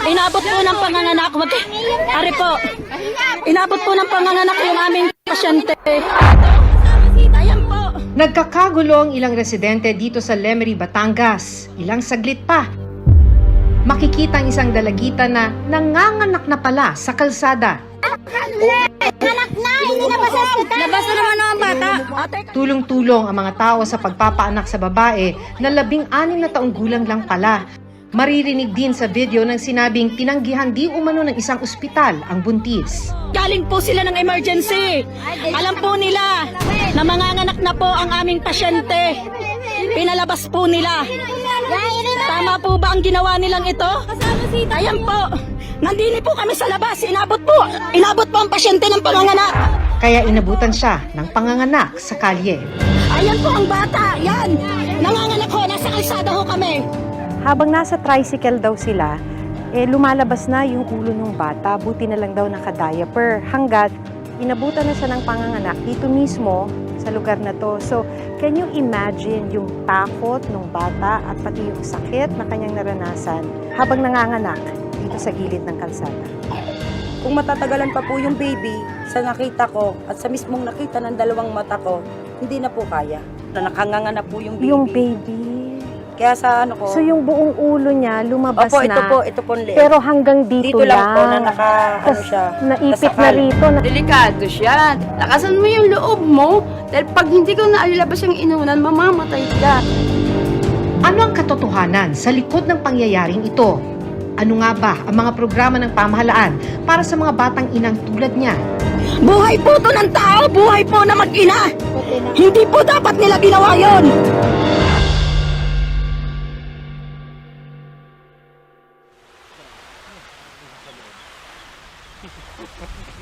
Inabot po ng panganganak. Ari po. Inabot po ng panganganak yung aming pasyente. Ayan po. Nagkakagulo ang ilang residente dito sa Lemery, Batangas. Ilang saglit pa, makikita ang isang dalagita na nanganganak na pala sa kalsada. Anak na! Hindi na ba sa hospital? Labas na naman ang bata. Tulong-tulong ang mga tao sa pagpapaanak sa babae na 16 na taong gulang lang pala. Maririnig din sa video ng sinabing tinanggihan di umano ng isang ospital ang buntis. Galing po sila ng emergency. Alam po nila na manganganak na po ang aming pasyente. Pinalabas po nila. Tama po ba ang ginawa nilang ito? Ayan po. Nandini po kami sa labas. Inabot po ang pasyente ng panganganak. Kaya inabutan siya ng panganganak sa kalye. Ayan po ang bata. Yan. Nanganganak ho. Nasa kalsada ho kami. Habang nasa tricycle daw sila, lumalabas na yung ulo ng bata. Buti na lang daw naka-diaper. Hanggat inabutan na siya ng panganganak dito mismo sa lugar na to. So, can you imagine yung takot ng bata at pati yung sakit na kanyang naranasan habang nanganganak dito sa gilid ng kalsada? Kung matatagalan pa po yung baby, sa nakita ko at sa mismong nakita ng dalawang mata ko, hindi na po kaya. Nakanganga na po yung baby. Yung baby. Kaya sa ano ko... So, yung buong ulo niya lumabas Opo, na. ito po ang leeg. Pero hanggang dito lang po na Tas siya. naipit na nasakal. rito. Delikado siya. Lakasan mo yung loob mo. Dahil pag hindi ko naalilabas yung inunan, mamamatay ka. Ano ang katotohanan sa likod ng pangyayaring ito? Ano nga ba ang mga programa ng pamahalaan para sa mga batang inang tulad niya? Buhay po to ng tao. Buhay po na mag-ina. Hindi po dapat nila ginawa yon.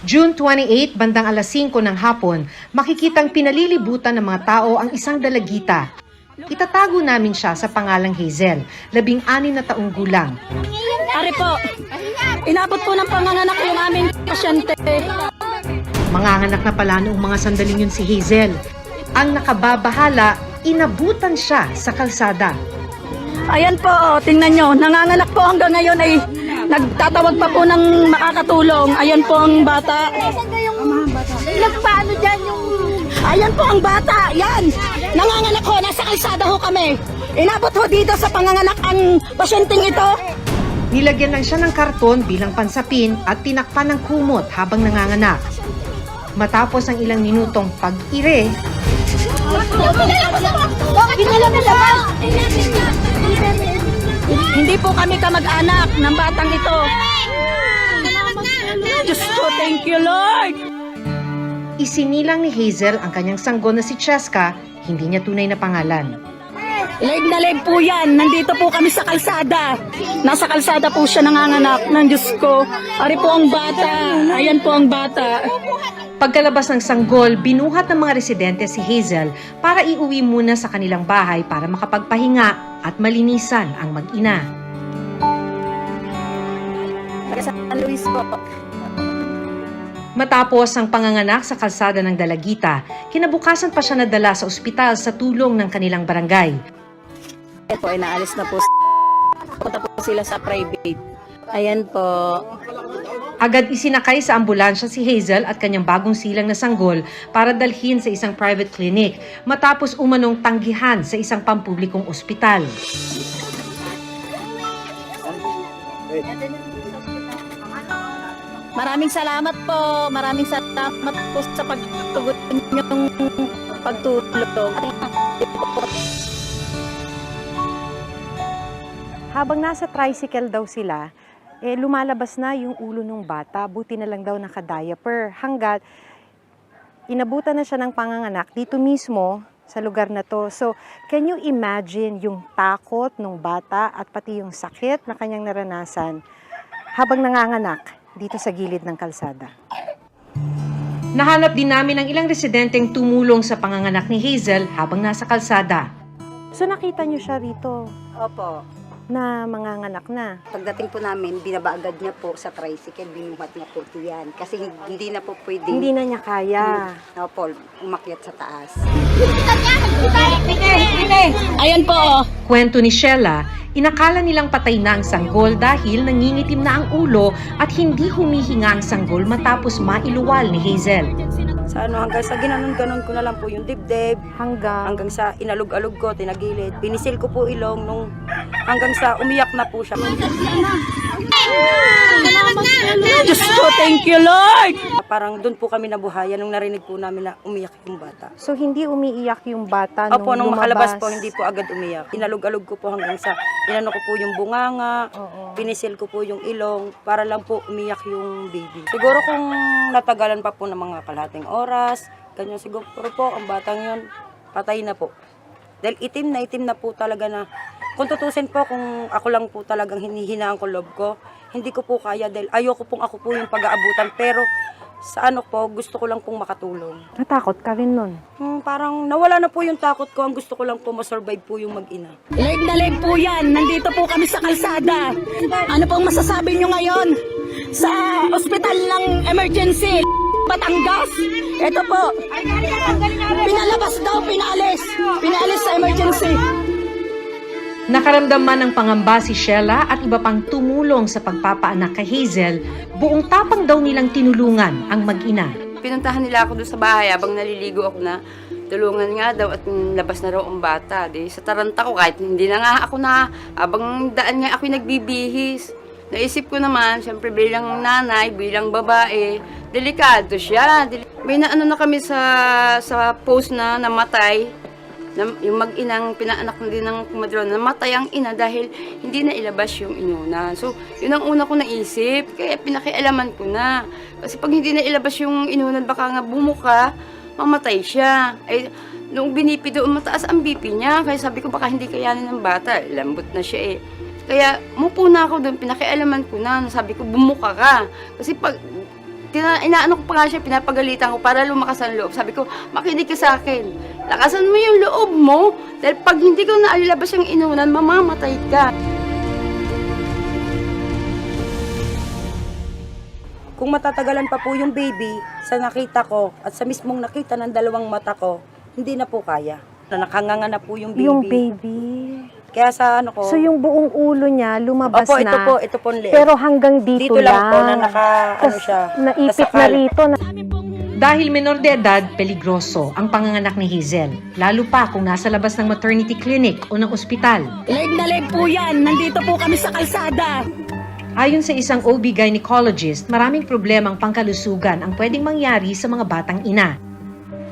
June 28, bandang alas 5 ng hapon, makikitang pinalilibutan ng mga tao ang isang dalagita. Itatago namin siya sa pangalang Hazel, 16 na taong gulang. Ari po. Inabot po ng panganganak yung aming pasyente. Manganganak na pala noong mga sandaling yun si Hazel. Ang nakababahala, inabutan siya sa kalsada. Ayan po, tingnan nyo. Nanganganak po hanggang ngayon ay nagtatawag pa po ng makakatulong. Ayan po ang bata. Nagpaano dyan yung... Ayan po ang bata. Yan. Nanganganak ho. Nasa kalsada ho kami. Inabot ho dito sa panganganak ang pasyenteng ito. Nilagyan lang siya ng karton bilang pansapin at tinakpan ng kumot habang nanganganak. Matapos ang ilang minutong pag-ire, Hindi po kami kamag-anak ng batang ito. Diyos ko, thank you, Lord. isinilang ni Hazel ang kanyang sanggol na si Cheska, hindi niya tunay na pangalan. Leg na leg po yan. Nandito po kami sa kalsada. Nasa kalsada po siya nanganganak. Ng Diyos ko. Ari po ang bata. Ayan po ang bata. Pagkalabas ng sanggol, binuhat ng mga residente si Hazel para iuwi muna sa kanilang bahay para makapagpahinga at malinisan ang mag-ina. San Luis po. Matapos ang panganganak sa kalsada ng Dalagita, kinabukasan pa siya nadala sa ospital sa tulong ng kanilang barangay. Po ay naalis na po. Punta po sila sa private. Ayan po. Agad isinakay sa ambulansya si Hazel at kanyang bagong silang na sanggol para dalhin sa isang private clinic matapos umanong tanggihan sa isang pampublikong ospital. Maraming salamat po. Maraming salamat po sa pagtugon niyong pagtulong. Habang nasa tricycle daw sila, lumalabas na yung ulo ng bata. Buti na lang daw naka-diaper. Hanggat inabutan na siya ng panganganak dito mismo sa lugar na to. So, can you imagine yung takot ng bata at pati yung sakit na kanyang naranasan habang nanganganak dito sa gilid ng kalsada? Nahanap din namin ang ilang residenteng tumulong sa panganganak ni Hazel habang nasa kalsada. So, nakita niyo siya rito. Opo. na manganganak na. Pagdating po namin, binaba agad niya po sa tricycle, binuhat niya po yan. Kasi hindi na po pwedeng Hindi na niya kaya. po, umakyat sa taas. Ayan po, oh. Kwento ni Sheila, inakala nilang patay na ang sanggol dahil nangingitim na ang ulo at hindi humihinga ang sanggol matapos mailuwal ni Hazel. Sa hanggang sa ginanon-ganon ko na lang po yung dibdib, Hanggang sa inalog-alog ko, tinagilid. Pinisil ko po ilong hanggang sa umiyak na po siya. Diyos ko, thank you, Lord! Parang doon po kami nabuhayan nung narinig po namin na umiyak yung bata. so hindi umiiyak yung bata Opo, nung lumabas. makalabas po, hindi po agad umiyak. Inalog-alog ko po hanggang sa inano ko po yung bunganga, Oo. pinisil ko po yung ilong para lang po umiyak yung baby. Siguro kung natagalan pa po ng mga kalahating oras, ganyan siguro po, ang batang yun, patay na po. Dahil itim na po talaga na, kung tutusin po, kung ako lang po talagang hinihinaan ko loob ko, hindi ko po kaya dahil ayoko pong ako po yung pag-aabutan, pero sa ano po, gusto ko lang pong makatulong. Natakot ka rin nun. Parang nawala na po yung takot ko, ang gusto ko lang po masurvive po yung mag-ina. Live na live po yan. Nandito po kami sa kalsada. Ano pong masasabi nyo ngayon sa ospital ng emergency? Batangas. Ito po. Pinalabas daw, pinalis. Pinalis sa emergency. Nakaramdam man ng pangamba si Sheila at iba pang tumulong sa pagpapaanak kay Hazel, buong tapang daw nilang tinulungan ang mag-ina. Pinuntahan nila ako doon sa bahay habang naliligo ako na tulungan nga daw at labas na raw ang bata. Di, sa taranta ko kahit hindi na nga ako na habang daan nga ako'y nagbibihis. Naisip ko naman, syempre bilang nanay, bilang babae, delikado siya. May naano na kami sa post na namatay. Yung mag-inang pinaanak na din ng kumadron, namatay ang ina dahil hindi na ilabas yung inuna. So, yun ang una ko naisip, kaya pinakialaman ko na. Kasi pag hindi na ilabas yung inuna, baka nga bumuka, mamatay siya. Ay, nung binipi doon, mataas ang BP niya, kaya sabi ko baka hindi kayanin ng bata, lambot na siya eh. Kaya mupo na ako doon, pinakialaman ko na, sabi ko bumuka ka. Kasi pag inaano ko pa nga siya, pinapagalitan ko para lumakas ang loob. Sabi ko, makinig ka sa akin. Lakasan mo yung loob mo, dahil pag hindi ko nailabas yung inunan, mamamatay ka. Kung matatagalan pa po yung baby, sa nakita ko at sa mismong nakita ng dalawang mata ko, hindi na po kaya. Nakanganga na po yung baby. Yung baby. Kaya sa ano ko, So yung buong ulo niya lumabas opo, na. ito po ang leeg. Pero hanggang dito, dito lang po na ano Tas siya. naipit na nasakal. rito. Dahil menor de edad, peligroso ang panganganak ni Hazel, lalo pa kung nasa labas ng maternity clinic o ng ospital. Live na live po yan. Nandito po kami sa kalsada. Ayon sa isang OB gynecologist, maraming problemang pangkalusugan ang pwedeng mangyari sa mga batang ina.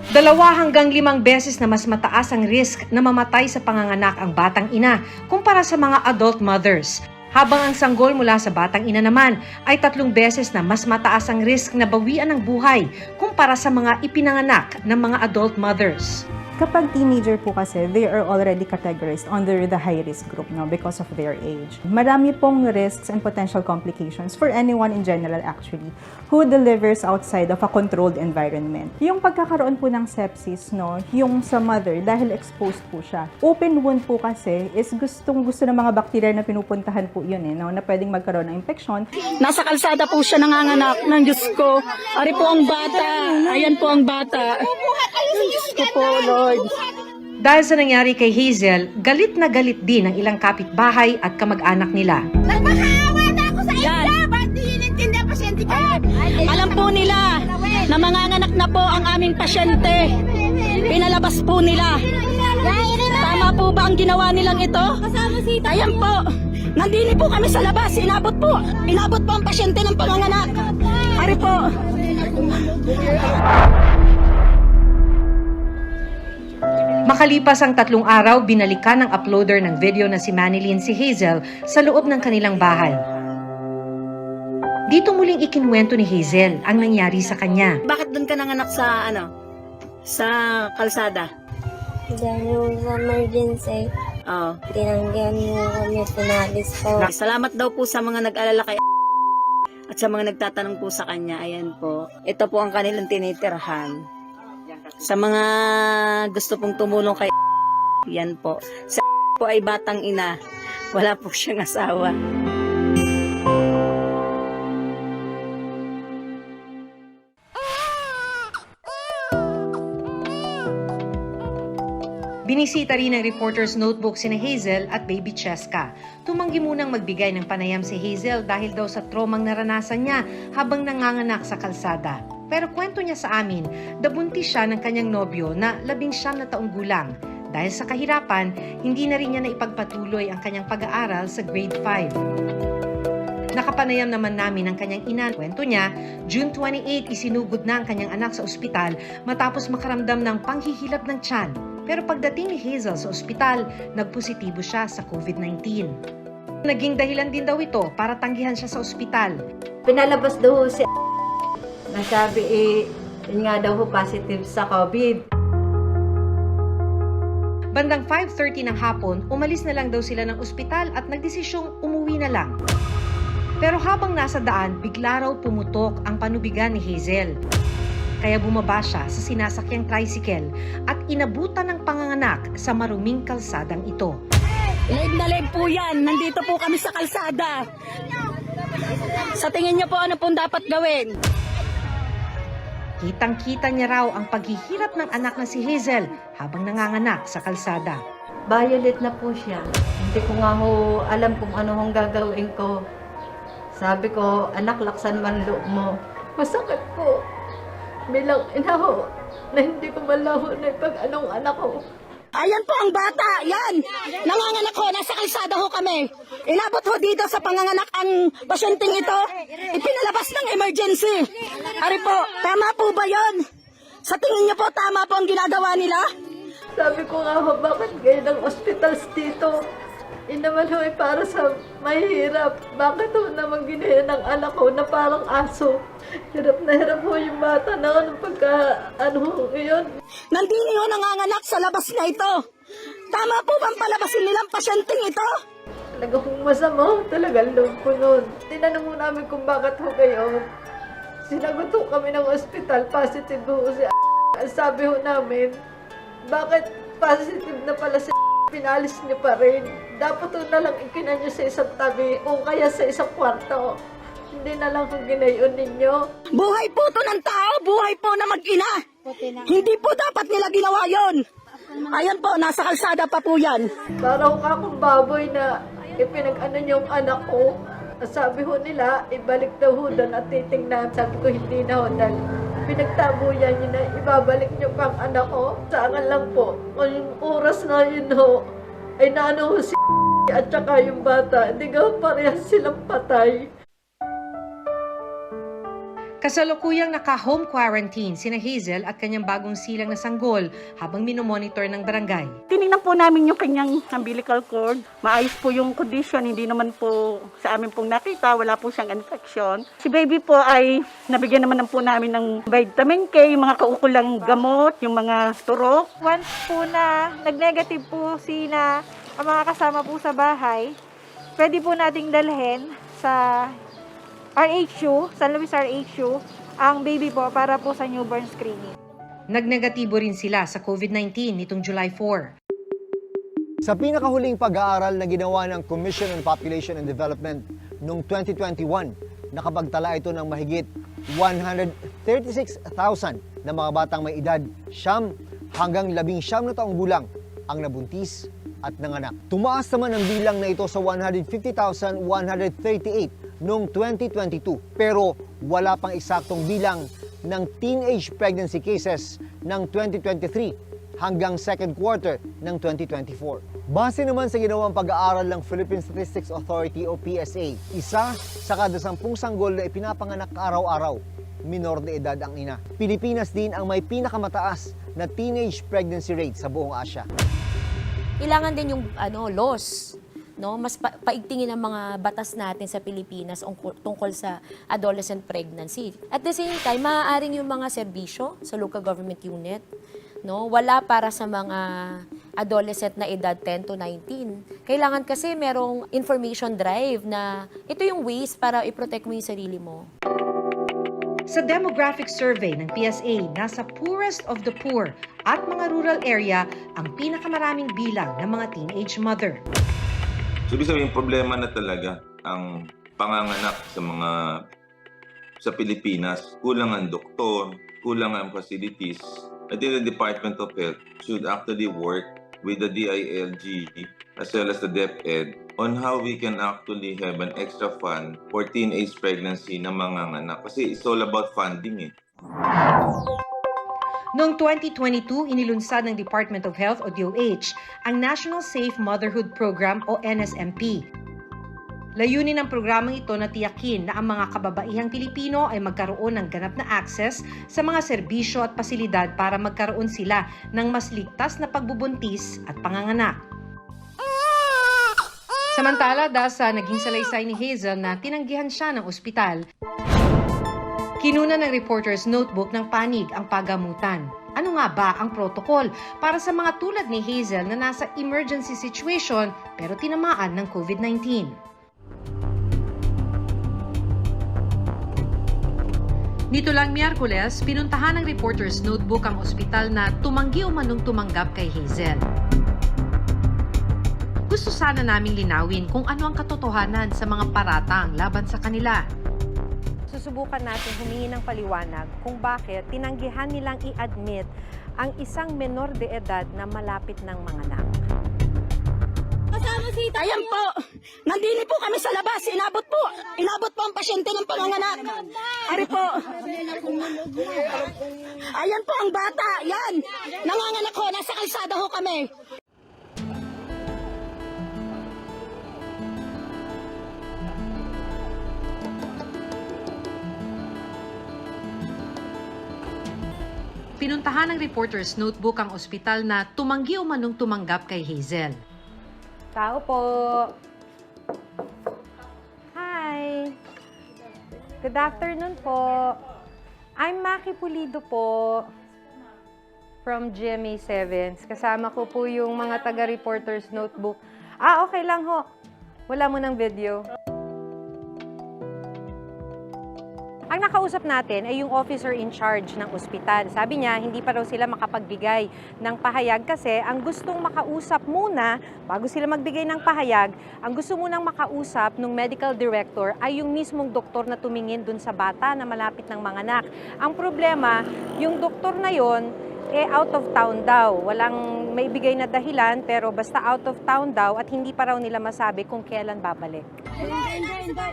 2 hanggang 5 beses na mas mataas ang risk na mamatay sa panganganak ang batang ina kumpara sa mga adult mothers. Habang ang sanggol mula sa batang ina naman ay 3 beses na mas mataas ang risk na bawian ng buhay kumpara sa mga ipinanganak ng mga adult mothers. Kapag teenager po kasi, they are already categorized under the high-risk group no, because of their age. Marami pong risks and potential complications for anyone in general actually who delivers outside of a controlled environment. Yung pagkakaroon po ng sepsis, no, yung sa mother, dahil exposed po siya. Open wound po kasi is gustong-gusto ng mga bacteria na pinupuntahan po yun no, na pwedeng magkaroon ng infection. Nasa kalsada po siya nanganganak ng Diyos ko. Ari po ang bata. Ayan po ang bata. Diyos ko po, Lord. Dahil sa nangyari kay Hazel, galit na galit din ang ilang kapitbahay at kamag-anak nila. Nagmakaawa na ako sa Yan. isla! Ba't di inintindi ang pasyente ka? Alam po nila na manganganak na po ang aming pasyente. Pinalabas po nila. Tama po ba ang ginawa nilang ito? Ayan po. Nandini po kami sa labas. Inabot po ang pasyente ng panganganak. Ari po. Makalipas ang 3 araw, binalikan ng uploader ng video na si Manilyn si Hazel sa loob ng kanilang bahay. Dito muling ikinuwento ni Hazel ang nangyari sa kanya. Bakit doon ka nanganak sa sa kalsada? Dahil sa emergency, Oh. tinanggihan mo kami, pinalis po. Salamat daw po sa mga nag-alala kay at sa mga nagtatanong po sa kanya. Ayan po. Ito po ang kanilang tinitirhan. Sa mga gusto pong tumulong kay yan po. Sa po ay batang ina. Wala po siyang asawa. Binisita rin ng Reporter's Notebook sina Hazel at Baby Cheska. Tumanggi munang magbigay ng panayam si Hazel dahil daw sa tromang naranasan niya habang nanganganak sa kalsada. Pero kwento niya sa amin, nabuntis siya ng kanyang nobyo na 19 na taong gulang. Dahil sa kahirapan, hindi na rin niya naipagpatuloy ang kanyang pag-aaral sa grade 5. Nakapanayam naman namin ang kanyang ina. Kwento niya, June 28 isinugod na ang kanyang anak sa ospital matapos makaramdam ng panghihilab ng tiyan. Pero pagdating ni Hazel sa ospital, nagpositibo siya sa COVID-19. Naging dahilan din daw ito para tanggihan siya sa ospital. Pinalabas daw si nasabi yun nga daw positive sa COVID. Bandang 5:30 ng hapon, umalis na lang daw sila ng ospital at nagdesisyong umuwi na lang. Pero habang nasa daan, bigla raw pumutok ang panubigan ni Hazel. Kaya bumaba siya sa sinasakyang tricycle at inabutan ng panganganak sa maruming kalsadang ito. Live na live po yan. Nandito po kami sa kalsada. Sa tingin niyo po ano pong dapat gawin? Kitang-kita niya raw ang paghihirap ng anak na si Hazel habang nanganganak sa kalsada. Violet na po siya. Hindi ko nga ho alam kung ano hong gagawin ko. Sabi ko, anak, laksan man loob mo. Masakit po. Bilang ina ho, na hindi ko malaho na ipag-anong anak ko. Ayan po ang bata. Yan. Nanganganak ho. Nasa kalsada ho kami. Inabot ho dito sa panganganak ang pasyenteng ito. Ipinalabas ng emergency. Ari po, tama po ba yon? Sa tingin niyo po, tama po ang ginagawa nila? Sabi ko nga ho, bakit kayo ng hospitals dito? Inaman ho para sa mahirap. Bakit ho naman ginaya ng anak ko na parang aso? Hirap na hirap ho yung bata na anong yun. Nandini ho nanganganak sa labas na ito. Tama po bang palabasin nilang pasyenteng ito? Talaga kong masama ho, talagang loob ko nun. Tinanong mo namin kung bakit ho kayo. Sinagot ho kami ng ospital, positive ho si Ang sabi ho namin, bakit positive na pala si pinalis niyo pa rin. Dapat ho na lang ikinan niyo sa isang tabi o kaya sa isang kwarto. Hindi na lang kung ginayon ninyo. Buhay po to ng tao, buhay po na mag-ina. Hindi po dapat nila ginawa yon. Ayan po, nasa kalsada pa po yan. Para ho akong baboy na ipinag-ano niyo ang anak ko. Sabi ho nila, ibalik daw ho doon at titingnan. Sabi ko, hindi na ho dahil pinagtabuyan niyo na ibabalik niyo pang anak ko. Saan lang po, yung oras na yun ho, ay naano ho si at saka yung bata, hindi ka parehas silang patay. Kasalukuyang naka-home quarantine sina Hazel at kanyang bagong silang na sanggol habang minomonitor ng barangay. Tinignan po namin yung kanyang umbilical cord. Maayos po yung condition, hindi naman po sa amin pong nakita, wala po siyang infection. Si baby po ay nabigyan naman po namin ng vitamin K, yung mga kaukulang gamot, yung mga turok. Once po na nag-negative po sina ang mga kasama po sa bahay, pwede po nating dalhin sa RHU, San Luis RHU, ang baby po para po sa newborn screening. Nagnegatibo rin sila sa COVID-19 nitong July 4. Sa pinakahuling pag-aaral na ginawa ng Commission on Population and Development noong 2021, nakapagtala ito ng mahigit 136,000 na mga batang may edad 9 hanggang 19 na taong gulang ang nabuntis at nanganak. Tumaas naman ang bilang na ito sa 150,138 noong 2022 pero wala pang eksaktong bilang ng teenage pregnancy cases ng 2023 hanggang second quarter ng 2024. Base naman sa ginawang pag-aaral ng Philippine Statistics Authority o PSA, isa sa kada 10 sanggol na ipinapanganak araw-araw, minor de edad ang ina. Pilipinas din ang may pinakamataas na teenage pregnancy rate sa buong Asia. Kailangan din yung laws, no? Mas paigtingin ang mga batas natin sa Pilipinas tungkol sa adolescent pregnancy. At the same time, maaaring yung mga serbisyo sa local government unit, no, wala para sa mga adolescent na edad 10 to 19. Kailangan kasi merong information drive na ito yung ways para i-protect mo yung sarili mo. Sa demographic survey ng PSA, nasa poorest of the poor at mga rural area ang pinakamaraming bilang ng mga teenage mother. So, ibig sabihin, problema na talaga ang panganganak sa Pilipinas. Kulang ang doktor, kulang ang facilities. I think the Department of Health should actually work with the DILG as well as the DepEd on how we can actually have an extra fund for teenage pregnancy na manganganak. Kasi it's all about funding eh. Noong 2022, inilunsad ng Department of Health o DOH ang National Safe Motherhood Program o NSMP. Layunin ng programang ito na tiyakin na ang mga kababaihang Pilipino ay magkaroon ng ganap na access sa mga serbisyo at pasilidad para magkaroon sila ng mas ligtas na pagbubuntis at panganganak. Samantala, dahil sa naging salaysay ni Hazel na tinanggihan siya ng ospital, kinuna ng Reporter's Notebook ng panig ang pagamutan. Ano nga ba ang protocol para sa mga tulad ni Hazel na nasa emergency situation pero tinamaan ng COVID-19? Nito lang Miyerkules, pinuntahan ng Reporter's Notebook ang ospital na tumanggi o manong tumanggap kay Hazel. Gusto sana naming linawin kung ano ang katotohanan sa mga paratang laban sa kanila. Susubukan natin humingi ng paliwanag kung bakit tinanggihan nilang i-admit ang isang menor de edad na malapit ng manganak. Ayan po, nandini po kami sa labas, inabot po ang pasyente ng panganganak. Ari po, ayan po ang bata, yan, nanganganak ho, nasa kalsada ho kami. Pinuntahan ng Reporter's Notebook ang ospital na tumanggi o manong tumanggap kay Hazel. Tao po. Hi. Good afternoon po. I'm Maki Pulido po from GMA 7. Kasama ko po yung mga taga-Reporter's Notebook. Okay lang ho. Wala mo ng video. Ang nakausap natin ay yung officer in charge ng ospital. Sabi niya, hindi pa raw sila makapagbigay ng pahayag kasi ang gustong makausap muna, bago sila magbigay ng pahayag, ang gusto munang makausap ng medical director ay yung mismong doktor na tumingin dun sa bata na malapit ng manganak. Ang problema, yung doktor na yon out of town daw. Walang maibigay na dahilan pero basta out of town daw at hindi pa raw nila masabi kung kailan babalik.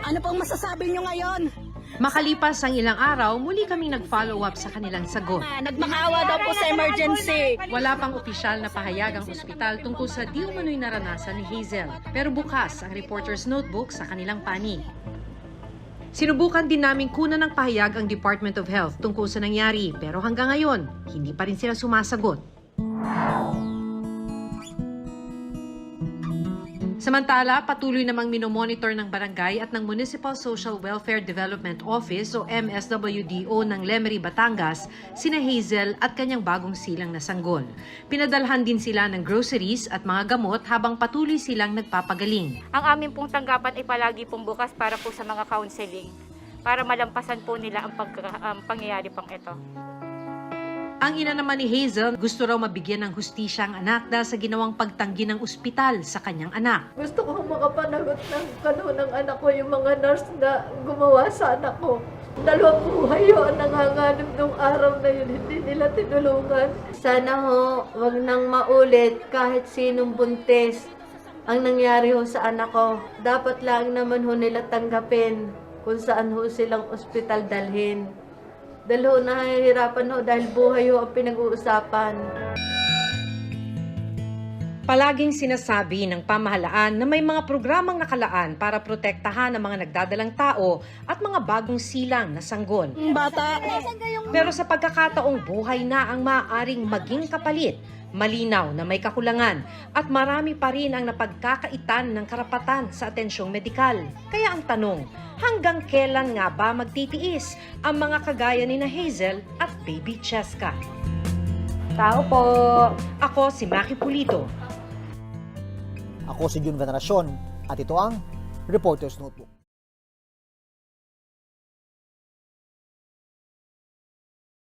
Ano pong masasabi nyo ngayon? Makalipas ang ilang araw, muli kaming nag-follow up sa kanilang sagot. Nagmakaawa daw po sa emergency. Wala pang opisyal na pahayag ang ospital tungkol sa di umano'y naranasan ni Hazel. Pero bukas ang Reporter's Notebook sa kanilang panig. Sinubukan din naming kunan ng pahayag ang Department of Health tungkol sa nangyari, pero hanggang ngayon, hindi pa rin sila sumasagot. Samantala, patuloy namang minomonitor ng barangay at ng Municipal Social Welfare Development Office o MSWDO ng Lemery, Batangas, sina Hazel at kanyang bagong silang na sanggol. Pinadalhan din sila ng groceries at mga gamot habang patuloy silang nagpapagaling. Ang aming pong tanggapan ay palagi pong bukas para po sa mga counseling, para malampasan po nila ang pangyayari pang ito. Ang ina naman ni Hazel, gusto raw mabigyan ng hustisya ang anak dahil sa ginawang pagtanggi ng ospital sa kanyang anak. Gusto ko makapanagot ng kanunang anak ko, yung mga nurse na gumawa sa anak ko. 2 buhay yun ang nanganganib nung araw na yun, hindi nila tinulungan. Sana ho, wag nang maulit kahit sinong buntis ang nangyari ho sa anak ko. Dapat lang naman ho nila tanggapin kung saan ho silang ospital dalhin. Dahil ho, nahihirapan ho dahil buhay ho ang pinag-uusapan. Palaging sinasabi ng pamahalaan na may mga programang nakalaan para protektahan ang mga nagdadalang tao at mga bagong silang na sanggol. Bata. Pero sa pagkakataong buhay na ang maaaring maging kapalit, malinaw na may kakulangan at marami pa rin ang napagkakaitan ng karapatan sa atensyong medikal. Kaya ang tanong, hanggang kailan nga ba magtitiis ang mga kagaya ni na Hazel at Baby Cheska? Tao po. Ako si Maki Pulido. Ako si Jun Veneracion at ito ang Reporter's Notebook.